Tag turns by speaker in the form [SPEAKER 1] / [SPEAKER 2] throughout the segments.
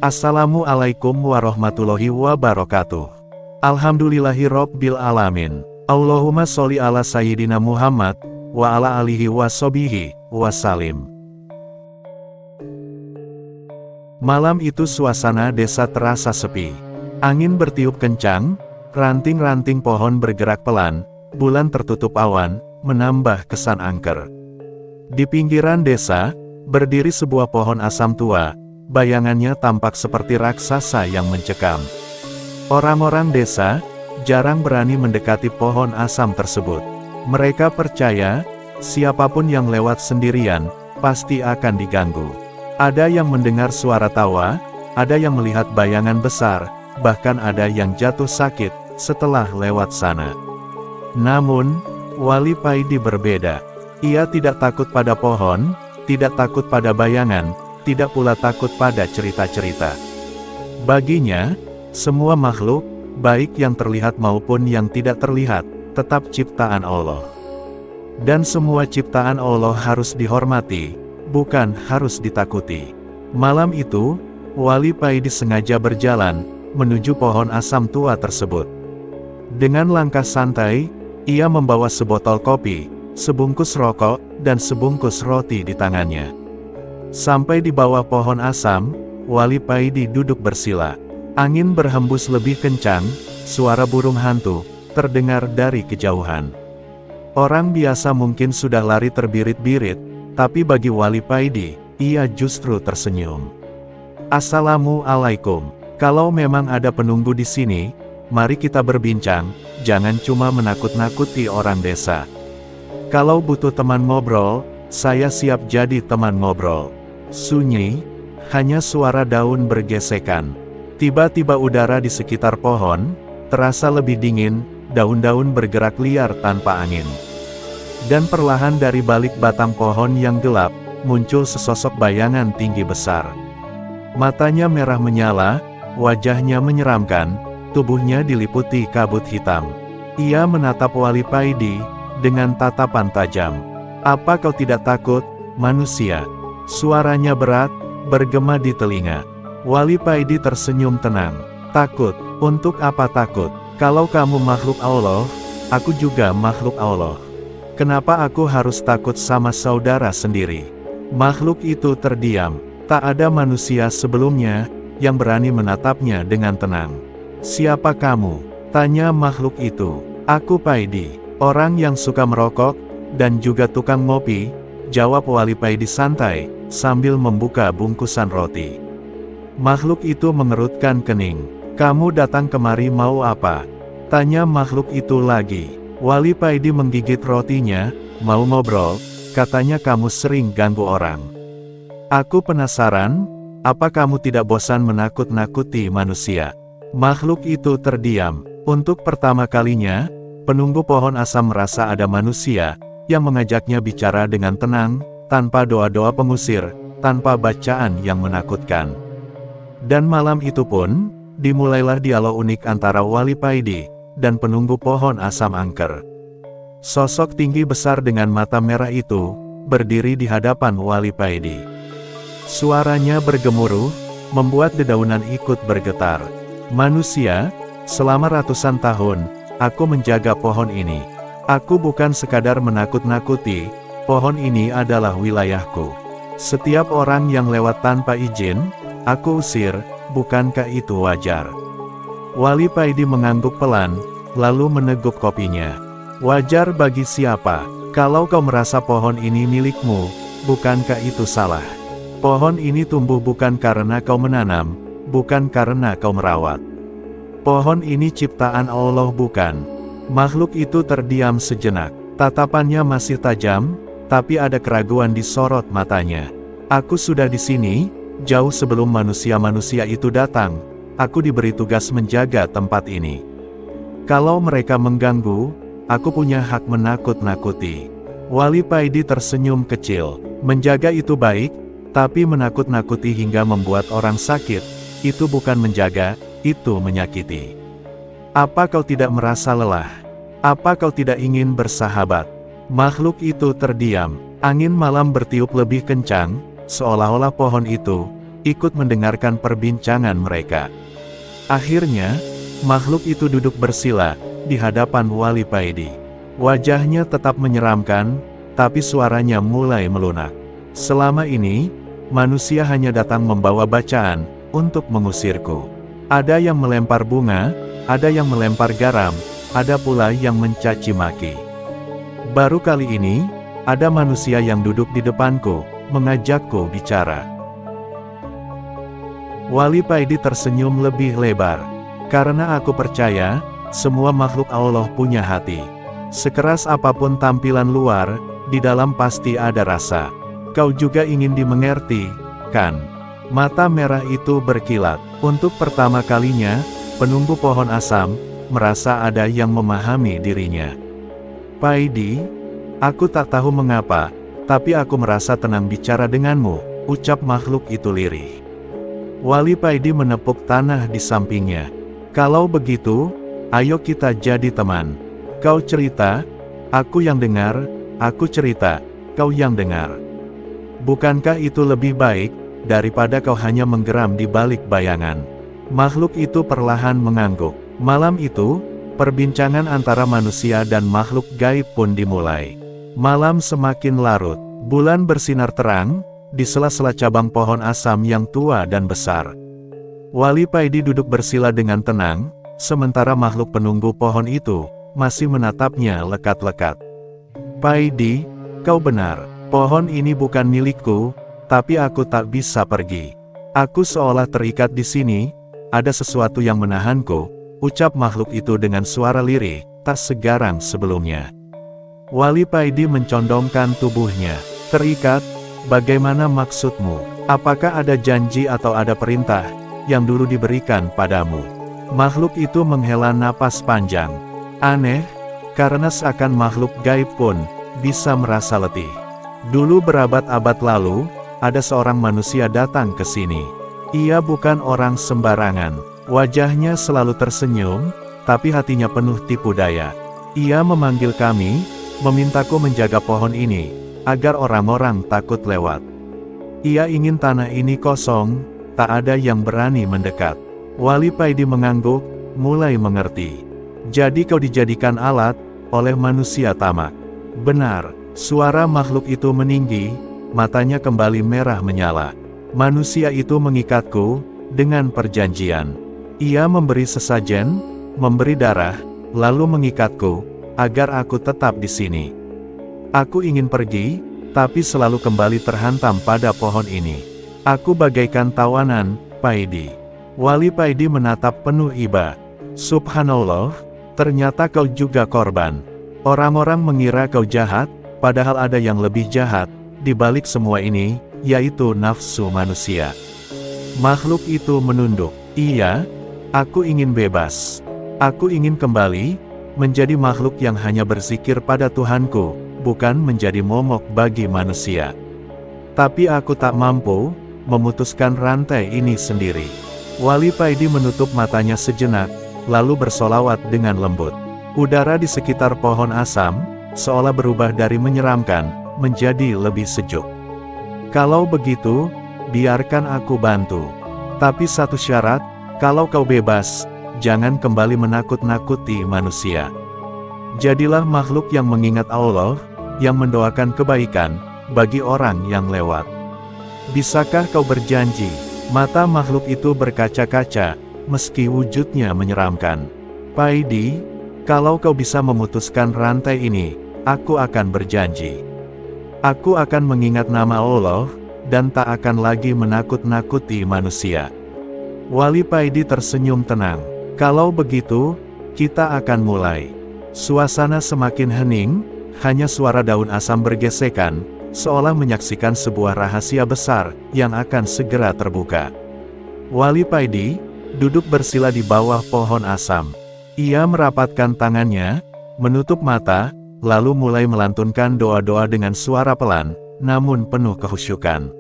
[SPEAKER 1] Assalamualaikum warahmatullahi wabarakatuh. Alhamdulillahirobbil alamin. Allahumma sholli ala sayyidina Muhammad wa ala alihi washabihi wasalim. Malam itu suasana desa terasa sepi. Angin bertiup kencang, ranting-ranting pohon bergerak pelan, bulan tertutup awan, menambah kesan angker. Di pinggiran desa, berdiri sebuah pohon asam tua. Bayangannya tampak seperti raksasa yang mencekam. Orang-orang desa jarang berani mendekati pohon asam tersebut. Mereka percaya, siapapun yang lewat sendirian, pasti akan diganggu. Ada yang mendengar suara tawa, ada yang melihat bayangan besar, bahkan ada yang jatuh sakit setelah lewat sana. Namun, Wali Paidi berbeda. Ia tidak takut pada pohon, tidak takut pada bayangan, tidak pula takut pada cerita-cerita. Baginya, semua makhluk, baik yang terlihat maupun yang tidak terlihat, tetap ciptaan Allah. Dan semua ciptaan Allah harus dihormati, bukan harus ditakuti. Malam itu, Wali Paidi sengaja berjalan, menuju pohon asam tua tersebut. Dengan langkah santai, ia membawa sebotol kopi, sebungkus rokok, dan sebungkus roti di tangannya. Sampai di bawah pohon asam, Wali Paidi duduk bersila. Angin berhembus lebih kencang, suara burung hantu terdengar dari kejauhan. Orang biasa mungkin sudah lari terbirit-birit, tapi bagi Wali Paidi, ia justru tersenyum. Assalamualaikum. Kalau memang ada penunggu di sini, mari kita berbincang, jangan cuma menakut-nakuti orang desa. Kalau butuh teman ngobrol, saya siap jadi teman ngobrol. Sunyi, hanya suara daun bergesekan. Tiba-tiba udara di sekitar pohon terasa lebih dingin, daun-daun bergerak liar tanpa angin. Dan perlahan dari balik batang pohon yang gelap, muncul sesosok bayangan tinggi besar. Matanya merah menyala, wajahnya menyeramkan, tubuhnya diliputi kabut hitam. Ia menatap Wali Paidi dengan tatapan tajam. "Apa kau tidak takut, manusia?" Suaranya berat, bergema di telinga. Wali Paidi tersenyum tenang. "Takut? Untuk apa takut? Kalau kamu makhluk Allah, aku juga makhluk Allah. Kenapa aku harus takut sama saudara sendiri?" Makhluk itu terdiam. Tak ada manusia sebelumnya yang berani menatapnya dengan tenang. "Siapa kamu?" tanya makhluk itu. "Aku Paidi, orang yang suka merokok, dan juga tukang ngopi," jawab Wali Paidi santai, sambil membuka bungkusan roti. Makhluk itu mengerutkan kening. "Kamu datang kemari mau apa?" tanya makhluk itu lagi. Wali Paidi menggigit rotinya. "Mau ngobrol, katanya kamu sering ganggu orang. Aku penasaran, apa kamu tidak bosan menakut-nakuti manusia?" Makhluk itu terdiam. Untuk pertama kalinya, penunggu pohon asam merasa ada manusia yang mengajaknya bicara dengan tenang, tanpa doa-doa pengusir, tanpa bacaan yang menakutkan. Dan malam itu pun, dimulailah dialog unik antara Wali Paidi dan penunggu pohon asam angker. Sosok tinggi besar dengan mata merah itu berdiri di hadapan Wali Paidi. Suaranya bergemuruh, membuat dedaunan ikut bergetar. "Manusia, selama ratusan tahun, aku menjaga pohon ini. Aku bukan sekadar menakut-nakuti, pohon ini adalah wilayahku. Setiap orang yang lewat tanpa izin, aku usir, bukankah itu wajar?" Wali Paidi mengangguk pelan, lalu meneguk kopinya. "Wajar bagi siapa? Kalau kau merasa pohon ini milikmu, bukankah itu salah? Pohon ini tumbuh bukan karena kau menanam, bukan karena kau merawat. Pohon ini ciptaan Allah bukan?" Makhluk itu terdiam sejenak. Tatapannya masih tajam, tapi ada keraguan di sorot matanya. "Aku sudah di sini, jauh sebelum manusia-manusia itu datang. Aku diberi tugas menjaga tempat ini. Kalau mereka mengganggu, aku punya hak menakut-nakuti." Wali Paidi tersenyum kecil. "Menjaga itu baik, tapi menakut-nakuti hingga membuat orang sakit, itu bukan menjaga, itu menyakiti. Apa kau tidak merasa lelah? Apa kau tidak ingin bersahabat?" Makhluk itu terdiam. Angin malam bertiup lebih kencang, seolah-olah pohon itu ikut mendengarkan perbincangan mereka. Akhirnya, makhluk itu duduk bersila di hadapan Wali Paidi. Wajahnya tetap menyeramkan, tapi suaranya mulai melunak. Selama ini, manusia hanya datang membawa bacaan untuk mengusirku. Ada yang melempar bunga, ada yang melempar garam, ada pula yang mencaci maki. Baru kali ini, ada manusia yang duduk di depanku, mengajakku bicara. Wali Paidi tersenyum lebih lebar. Karena aku percaya, semua makhluk Allah punya hati. Sekeras apapun tampilan luar, di dalam pasti ada rasa. Kau juga ingin dimengerti, kan? Mata merah itu berkilat. Untuk pertama kalinya, penunggu pohon asam merasa ada yang memahami dirinya. Paidi, aku tak tahu mengapa, tapi aku merasa tenang bicara denganmu, ucap makhluk itu lirih. Wali Paidi menepuk tanah di sampingnya. Kalau begitu, ayo kita jadi teman. Kau cerita, aku yang dengar, aku cerita, kau yang dengar. Bukankah itu lebih baik, daripada kau hanya menggeram di balik bayangan? Makhluk itu perlahan mengangguk. Malam itu, perbincangan antara manusia dan makhluk gaib pun dimulai. Malam semakin larut, bulan bersinar terang, di sela-sela cabang pohon asam yang tua dan besar. Wali Paidi duduk bersila dengan tenang, sementara makhluk penunggu pohon itu masih menatapnya lekat-lekat. Paidi, kau benar, pohon ini bukan milikku, tapi aku tak bisa pergi. Aku seolah terikat di sini, ada sesuatu yang menahanku, ucap makhluk itu dengan suara lirih, tak segarang sebelumnya. Wali Paidi mencondongkan tubuhnya. Terikat? Bagaimana maksudmu? Apakah ada janji atau ada perintah yang dulu diberikan padamu? Makhluk itu menghela napas panjang. Aneh, karena seakan makhluk gaib pun bisa merasa letih. Dulu berabad-abad lalu, ada seorang manusia datang ke sini. Ia bukan orang sembarangan. Wajahnya selalu tersenyum, tapi hatinya penuh tipu daya. Ia memanggil kami, memintaku menjaga pohon ini, agar orang-orang takut lewat. Ia ingin tanah ini kosong, tak ada yang berani mendekat. Wali Paidi mengangguk, mulai mengerti. Jadi kau dijadikan alat oleh manusia tamak. Benar, suara makhluk itu meninggi, matanya kembali merah menyala. Manusia itu mengikatku dengan perjanjian. Ia memberi sesajen, memberi darah, lalu mengikatku agar aku tetap di sini. Aku ingin pergi, tapi selalu kembali terhantam pada pohon ini. Aku bagaikan tawanan, Paidi. Wali Paidi menatap penuh iba. Subhanallah, ternyata kau juga korban. Orang-orang mengira kau jahat, padahal ada yang lebih jahat di balik semua ini, yaitu nafsu manusia. Makhluk itu menunduk. Iya, aku ingin bebas. Aku ingin kembali menjadi makhluk yang hanya berzikir pada Tuhanku, bukan menjadi momok bagi manusia. Tapi aku tak mampu memutuskan rantai ini sendiri. Wali Paidi menutup matanya sejenak, lalu bersolawat dengan lembut. Udara di sekitar pohon asam seolah berubah dari menyeramkan menjadi lebih sejuk. Kalau begitu, biarkan aku bantu. Tapi satu syarat, kalau kau bebas, jangan kembali menakut-nakuti manusia. Jadilah makhluk yang mengingat Allah, yang mendoakan kebaikan bagi orang yang lewat. Bisakah kau berjanji? Mata makhluk itu berkaca-kaca, meski wujudnya menyeramkan. Paidi, kalau kau bisa memutuskan rantai ini, aku akan berjanji. Aku akan mengingat nama Allah, dan tak akan lagi menakut-nakuti manusia. Wali Paidi tersenyum tenang. Kalau begitu, kita akan mulai. Suasana semakin hening, hanya suara daun asam bergesekan, seolah menyaksikan sebuah rahasia besar yang akan segera terbuka. Wali Paidi duduk bersila di bawah pohon asam. Ia merapatkan tangannya, menutup mata, lalu mulai melantunkan doa-doa dengan suara pelan, namun penuh kehusyukan.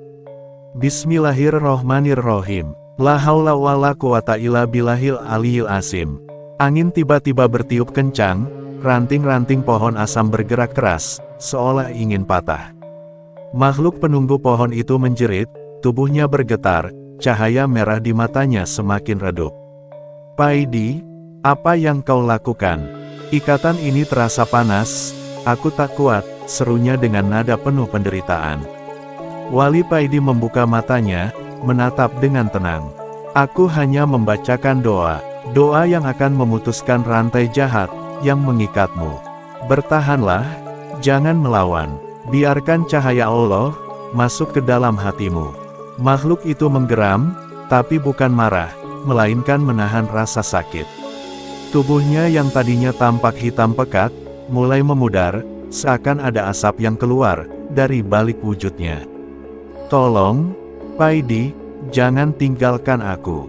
[SPEAKER 1] Bismillahirrohmanirrohim. La haula wa la quwata illa billahil aliyil azim. Angin tiba-tiba bertiup kencang, ranting-ranting pohon asam bergerak keras, seolah ingin patah. Makhluk penunggu pohon itu menjerit, tubuhnya bergetar, cahaya merah di matanya semakin redup. Paidi, apa yang kau lakukan? Ikatan ini terasa panas, aku tak kuat, serunya dengan nada penuh penderitaan. Wali Paidi membuka matanya, menatap dengan tenang. Aku hanya membacakan doa, doa yang akan memutuskan rantai jahat yang mengikatmu. Bertahanlah, jangan melawan, biarkan cahaya Allah masuk ke dalam hatimu. Makhluk itu menggeram, tapi bukan marah, melainkan menahan rasa sakit. Tubuhnya yang tadinya tampak hitam pekat, mulai memudar, seakan ada asap yang keluar dari balik wujudnya. Tolong, Paidi, jangan tinggalkan aku.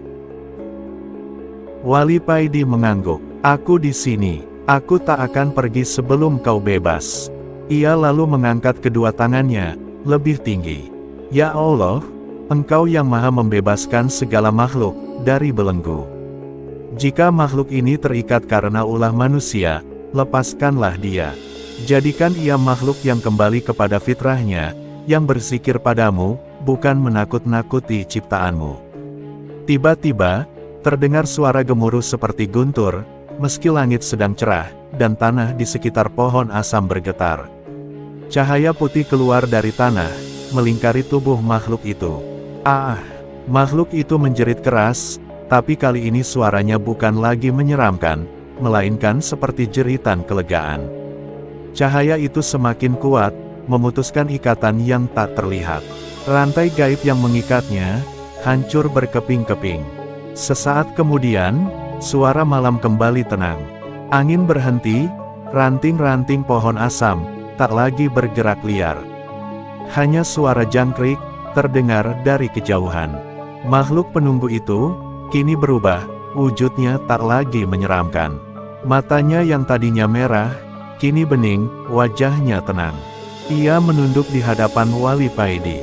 [SPEAKER 1] Wali Paidi mengangguk. Aku di sini. Aku tak akan pergi sebelum kau bebas. Ia lalu mengangkat kedua tangannya lebih tinggi. Ya Allah, Engkau yang maha membebaskan segala makhluk dari belenggu. Jika makhluk ini terikat karena ulah manusia, lepaskanlah dia. Jadikan ia makhluk yang kembali kepada fitrahnya, yang berzikir padamu, bukan menakut-nakuti ciptaanmu. Tiba-tiba, terdengar suara gemuruh seperti guntur, meski langit sedang cerah, dan tanah di sekitar pohon asam bergetar. Cahaya putih keluar dari tanah, melingkari tubuh makhluk itu. Makhluk itu menjerit keras, tapi kali ini suaranya bukan lagi menyeramkan, melainkan seperti jeritan kelegaan. Cahaya itu semakin kuat, memutuskan ikatan yang tak terlihat. Rantai gaib yang mengikatnya, hancur berkeping-keping. Sesaat kemudian, suara malam kembali tenang. Angin berhenti, ranting-ranting pohon asam, tak lagi bergerak liar. Hanya suara jangkrik, terdengar dari kejauhan. Makhluk penunggu itu, kini berubah, wujudnya tak lagi menyeramkan. Matanya yang tadinya merah, kini bening, wajahnya tenang. Ia menunduk di hadapan Wali Paidi.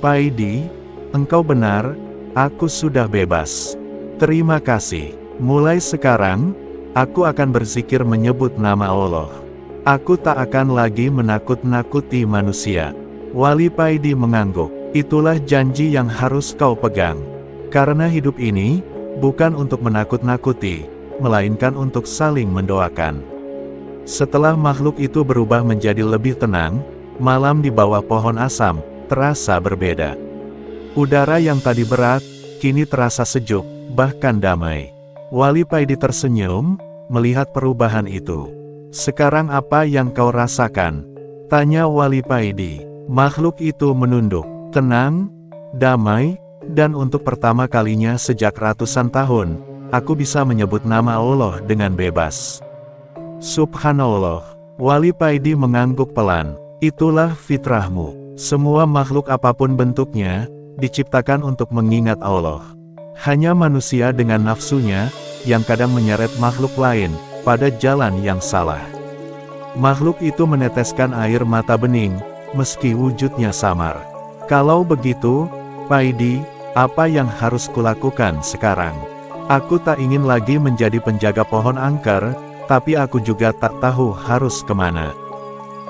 [SPEAKER 1] Paidi, engkau benar, aku sudah bebas. Terima kasih. Mulai sekarang, aku akan berzikir menyebut nama Allah. Aku tak akan lagi menakut-nakuti manusia. Wali Paidi mengangguk. Itulah janji yang harus kau pegang. Karena hidup ini, bukan untuk menakut-nakuti, melainkan untuk saling mendoakan. Setelah makhluk itu berubah menjadi lebih tenang, malam di bawah pohon asam terasa berbeda. Udara yang tadi berat, kini terasa sejuk, bahkan damai. Wali Paidi tersenyum, melihat perubahan itu. Sekarang apa yang kau rasakan? Tanya Wali Paidi. Makhluk itu menunduk, tenang, damai, dan untuk pertama kalinya sejak ratusan tahun, aku bisa menyebut nama Allah dengan bebas. Subhanallah. Wali Paidi mengangguk pelan. Itulah fitrahmu. Semua makhluk apapun bentuknya, diciptakan untuk mengingat Allah. Hanya manusia dengan nafsunya, yang kadang menyeret makhluk lain, pada jalan yang salah. Makhluk itu meneteskan air mata bening, meski wujudnya samar. Kalau begitu, Paidi, apa yang harus kulakukan sekarang? Aku tak ingin lagi menjadi penjaga pohon angker, tapi aku juga tak tahu harus kemana.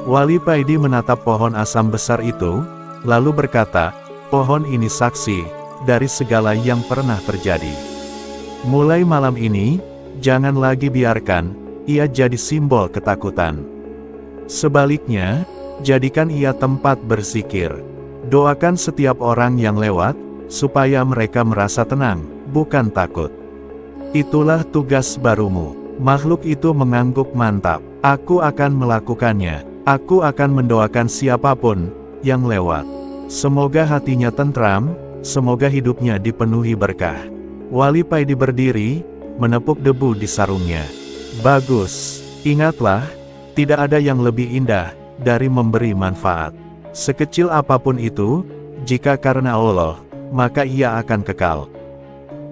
[SPEAKER 1] Wali Paidi menatap pohon asam besar itu, lalu berkata, pohon ini saksi dari segala yang pernah terjadi. Mulai malam ini, jangan lagi biarkan ia jadi simbol ketakutan. Sebaliknya, jadikan ia tempat berzikir. Doakan setiap orang yang lewat, supaya mereka merasa tenang, bukan takut. Itulah tugas barumu. Makhluk itu mengangguk mantap. Aku akan melakukannya. Aku akan mendoakan siapapun yang lewat. Semoga hatinya tentram, semoga hidupnya dipenuhi berkah. Wali Paidi berdiri, menepuk debu di sarungnya. Bagus. Ingatlah, tidak ada yang lebih indah dari memberi manfaat. Sekecil apapun itu, jika karena Allah, maka ia akan kekal.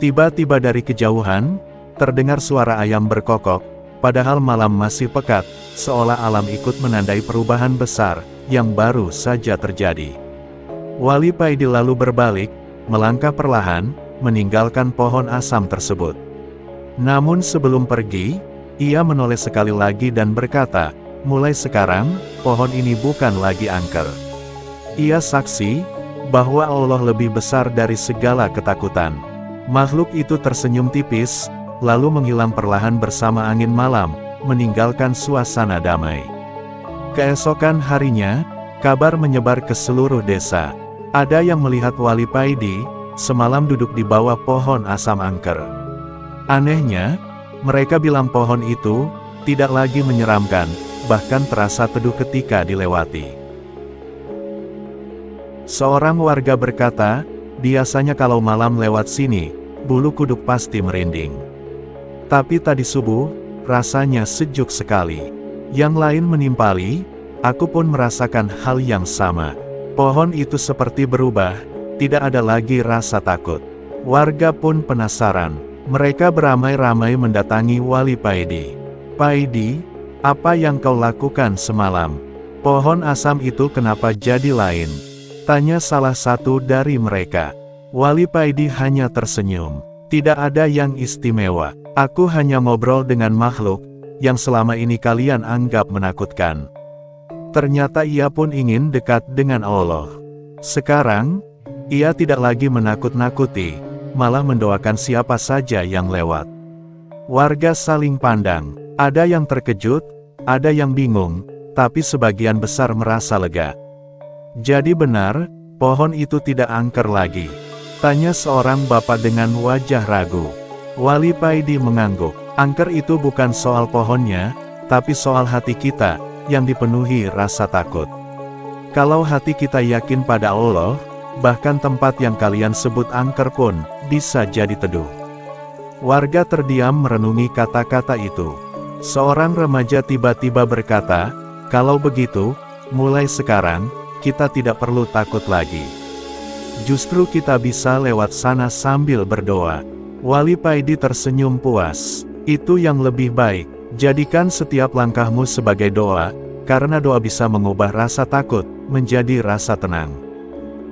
[SPEAKER 1] Tiba-tiba dari kejauhan, terdengar suara ayam berkokok, padahal malam masih pekat, seolah alam ikut menandai perubahan besar, yang baru saja terjadi. Wali Paidi lalu berbalik, melangkah perlahan, meninggalkan pohon asam tersebut. Namun sebelum pergi, ia menoleh sekali lagi dan berkata, mulai sekarang, pohon ini bukan lagi angker. Ia saksi, bahwa Allah lebih besar dari segala ketakutan. Makhluk itu tersenyum tipis, lalu menghilang perlahan bersama angin malam, meninggalkan suasana damai. Keesokan harinya, kabar menyebar ke seluruh desa. Ada yang melihat Wali Paidi, semalam duduk di bawah pohon asam angker. Anehnya, mereka bilang pohon itu tidak lagi menyeramkan, bahkan terasa teduh ketika dilewati. Seorang warga berkata, biasanya kalau malam lewat sini, bulu kuduk pasti merinding. Tapi tadi subuh, rasanya sejuk sekali. Yang lain menimpali, aku pun merasakan hal yang sama. Pohon itu seperti berubah, tidak ada lagi rasa takut. Warga pun penasaran. Mereka beramai-ramai mendatangi Wali Paidi. Paidi, apa yang kau lakukan semalam? Pohon asam itu kenapa jadi lain? Tanya salah satu dari mereka. Wali Paidi hanya tersenyum. Tidak ada yang istimewa. Aku hanya ngobrol dengan makhluk yang selama ini kalian anggap menakutkan. Ternyata ia pun ingin dekat dengan Allah. Sekarang, ia tidak lagi menakut-nakuti, malah mendoakan siapa saja yang lewat. Warga saling pandang, ada yang terkejut, ada yang bingung, tapi sebagian besar merasa lega. Jadi benar, pohon itu tidak angker lagi? Tanya seorang bapak dengan wajah ragu. Wali Paidi mengangguk, angker itu bukan soal pohonnya, tapi soal hati kita, yang dipenuhi rasa takut. Kalau hati kita yakin pada Allah, bahkan tempat yang kalian sebut angker pun, bisa jadi teduh. Warga terdiam merenungi kata-kata itu. Seorang remaja tiba-tiba berkata, kalau begitu, mulai sekarang, kita tidak perlu takut lagi. Justru kita bisa lewat sana sambil berdoa. Wali Paidi tersenyum puas. Itu yang lebih baik. Jadikan setiap langkahmu sebagai doa, karena doa bisa mengubah rasa takut menjadi rasa tenang.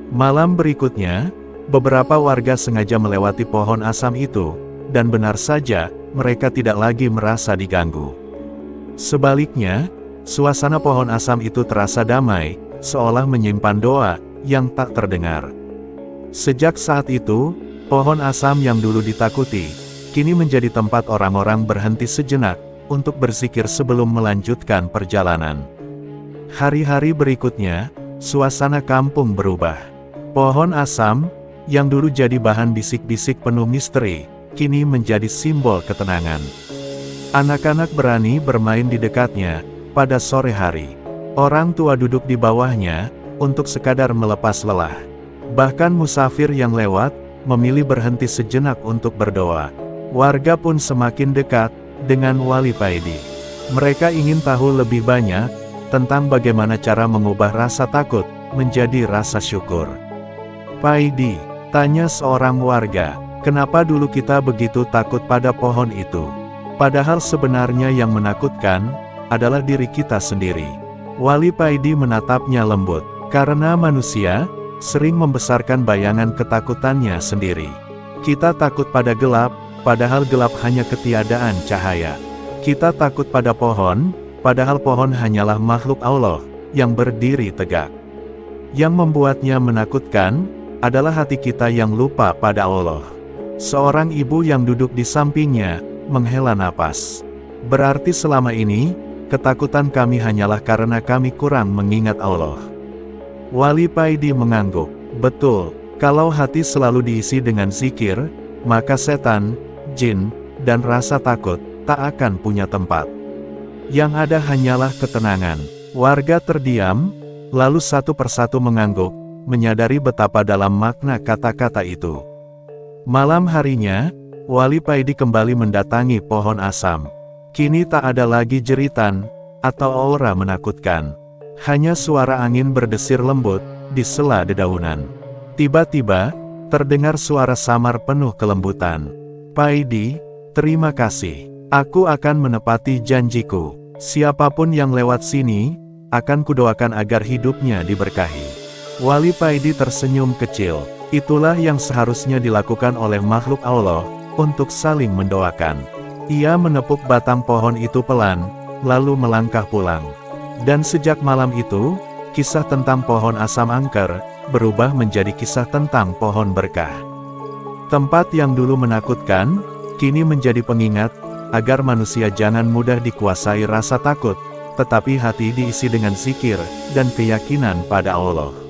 [SPEAKER 1] Malam berikutnya, beberapa warga sengaja melewati pohon asam itu, dan benar saja, mereka tidak lagi merasa diganggu. Sebaliknya, suasana pohon asam itu terasa damai, seolah menyimpan doa yang tak terdengar. Sejak saat itu, pohon asam yang dulu ditakuti, kini menjadi tempat orang-orang berhenti sejenak, untuk berzikir sebelum melanjutkan perjalanan. Hari-hari berikutnya, suasana kampung berubah. Pohon asam, yang dulu jadi bahan bisik-bisik penuh misteri, kini menjadi simbol ketenangan. Anak-anak berani bermain di dekatnya, pada sore hari. Orang tua duduk di bawahnya, untuk sekadar melepas lelah. Bahkan musafir yang lewat, memilih berhenti sejenak untuk berdoa. Warga pun semakin dekat dengan Wali Paidi. Mereka ingin tahu lebih banyak tentang bagaimana cara mengubah rasa takut menjadi rasa syukur. Paidi, tanya seorang warga, kenapa dulu kita begitu takut pada pohon itu? Padahal sebenarnya yang menakutkan adalah diri kita sendiri. Wali Paidi menatapnya lembut, karena manusia sering membesarkan bayangan ketakutannya sendiri. Kita takut pada gelap, padahal gelap hanya ketiadaan cahaya. Kita takut pada pohon, padahal pohon hanyalah makhluk Allah, yang berdiri tegak. Yang membuatnya menakutkan, adalah hati kita yang lupa pada Allah. Seorang ibu yang duduk di sampingnya, menghela napas. Berarti selama ini, ketakutan kami hanyalah karena kami kurang mengingat Allah. Wali Paidi mengangguk, betul, kalau hati selalu diisi dengan zikir, maka setan, jin, dan rasa takut, tak akan punya tempat. Yang ada hanyalah ketenangan. Warga terdiam, lalu satu persatu mengangguk, menyadari betapa dalam makna kata-kata itu. Malam harinya, Wali Paidi kembali mendatangi pohon asam. Kini tak ada lagi jeritan, atau aura menakutkan. Hanya suara angin berdesir lembut, di sela dedaunan. Tiba-tiba, terdengar suara samar penuh kelembutan. Paidi, terima kasih. Aku akan menepati janjiku. Siapapun yang lewat sini, akan kudoakan agar hidupnya diberkahi. Wali Paidi tersenyum kecil. Itulah yang seharusnya dilakukan oleh makhluk Allah, untuk saling mendoakan. Ia menepuk batang pohon itu pelan, lalu melangkah pulang. Dan sejak malam itu, Kisah tentang pohon asam angker, berubah menjadi kisah tentang pohon berkah. Tempat yang dulu menakutkan, kini menjadi pengingat, agar manusia jangan mudah dikuasai rasa takut, tetapi hati diisi dengan zikir, dan keyakinan pada Allah.